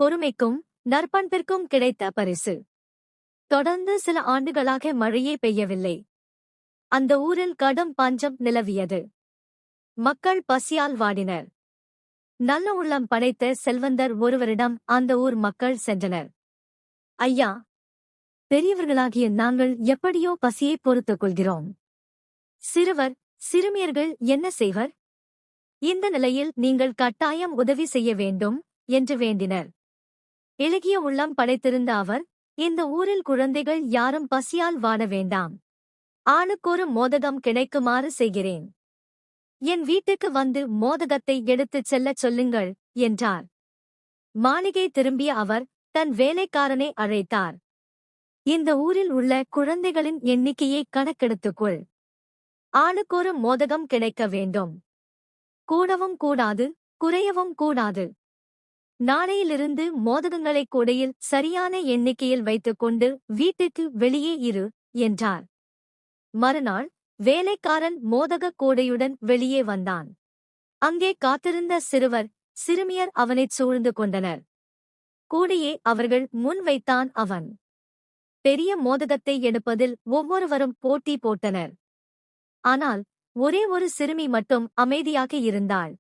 பொறுமைக்கும் நற்பண்பிற்கும் கிடைத்த பரிசு. தொடர்ந்து சில ஆண்டுகளாக மழையே பெய்யவில்லை. அந்த ஊரில் கடும் பஞ்சம் நிலவியது. மக்கள் பசியால் வாடினர். நல்ல உள்ளம் படைத்த செல்வந்தர் ஒருவரிடம் அந்த ஊர் மக்கள் சென்றனர். ஐயா, பெரியவர்களாகிய நாங்கள் எப்படியோ பசியை பொறுத்துக் கொள்கிறோம். சிறுவர் சிறுமியர்கள் என்ன செய்வர்? இந்த நிலையில் நீங்கள் கட்டாயம் உதவி செய்ய வேண்டும் என்று வேண்டினர். இளகிய உள்ளம் படைத்திருந்த அவர், இந்த ஊரில் குழந்தைகள் யாரும் பசியால் வாட வேண்டாம். ஆளுக்கொரு மோதகம் கிடைக்குமாறு செய்கிறேன். என் வீட்டுக்கு வந்து மோதகத்தை எடுத்துச் செல்லச் சொல்லுங்கள் என்றார். மாளிகை திரும்பிய அவர் தன் வேலைக்காரனை அழைத்தார். இந்த ஊரில் உள்ள குழந்தைகளின் எண்ணிக்கையை கணக்கெடுத்துக்கொள். ஆளுக்கொரு மோதகம் கிடைக்க வேண்டும். கூடவும் கூடாது, குறையவும் கூடாது. நாளையிலிருந்து மோதகங்களை கூடையில் சரியான எண்ணிக்கையில் வைத்துக்கொண்டு வீட்டுக்கு வெளியே இரு என்றார். மறுநாள் வேலைக்காரன் மோதக கூடையுடன் வெளியே வந்தான். அங்கே காத்திருந்த சிறுவர் சிறுமியர் அவனைச் சூழ்ந்து கொண்டனர். கூடையே அவர்கள் முன் வைத்தான் அவன். பெரிய மோதகத்தை எடுப்பதில் ஒவ்வொருவரும் போட்டி போட்டனர். ஆனால் ஒரே ஒரு சிறுமி மட்டும் அமைதியாக இருந்தாள்.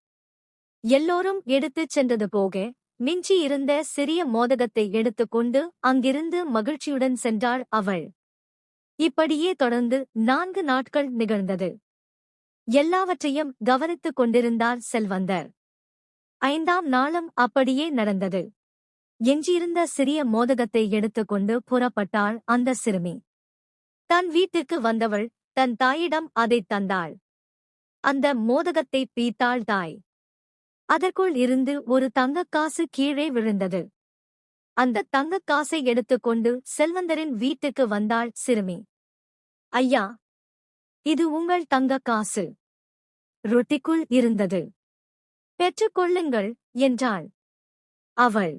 எல்லோரும் எடுத்துச் சென்றது போக மிஞ்சி இருந்த சிறிய மோதகத்தை எடுத்துக்கொண்டு அங்கிருந்து மகிழ்ச்சியுடன் சென்றாள் அவள். இப்படியே தொடர்ந்து 4 நாட்கள் நிகழ்ந்தது. எல்லாவற்றையும் கவனித்துக் கொண்டிருந்தார் செல்வந்தர். 5ஆம் நாளும் அப்படியே நடந்தது. எஞ்சியிருந்த சிறிய மோதகத்தை எடுத்துக்கொண்டு புறப்பட்டாள் அந்த சிறுமி. தன் வீட்டுக்கு வந்தவள் தன் தாயிடம் அதைத் தந்தாள். அந்த மோதகத்தை பீத்தாள் தாய். அதற்குள் இருந்து ஒரு தங்கக்காசு கீழே விழுந்தது. அந்த தங்கக்காசை எடுத்துக்கொண்டு செல்வந்தரின் வீட்டுக்கு வந்தாள் சிறுமி. ஐயா, இது உங்கள் தங்கக்காசு. ரொட்டிக்குள் இருந்தது. பெற்றுக்கொள்ளுங்கள் என்றாள். அவள்,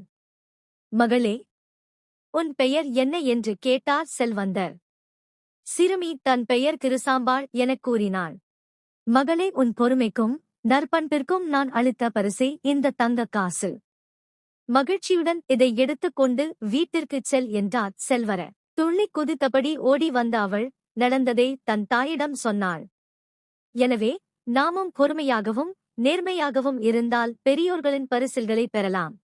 மகளே, உன் பெயர் என்ன என்று கேட்டார் செல்வந்தர். சிறுமி தன் பெயர் கிருசாம்பாள் எனக் கூறினாள். மகளே, உன் பொறுமைக்கும் நற்பண்பிற்கும் நான் அளித்த பரிசே இந்த தங்கக்காசு. மகிழ்ச்சியுடன் இதை எடுத்துக்கொண்டு வீட்டிற்குச் செல் என்றார் செல்வர. துள்ளிக் குதித்தபடி ஓடி வந்த அவள் நடந்ததை தன் தாயிடம் சொன்னாள். எனவே நாமும் பொறுமையாகவும் நேர்மையாகவும் இருந்தால் பெரியோர்களின் பரிசில்களை பெறலாம்.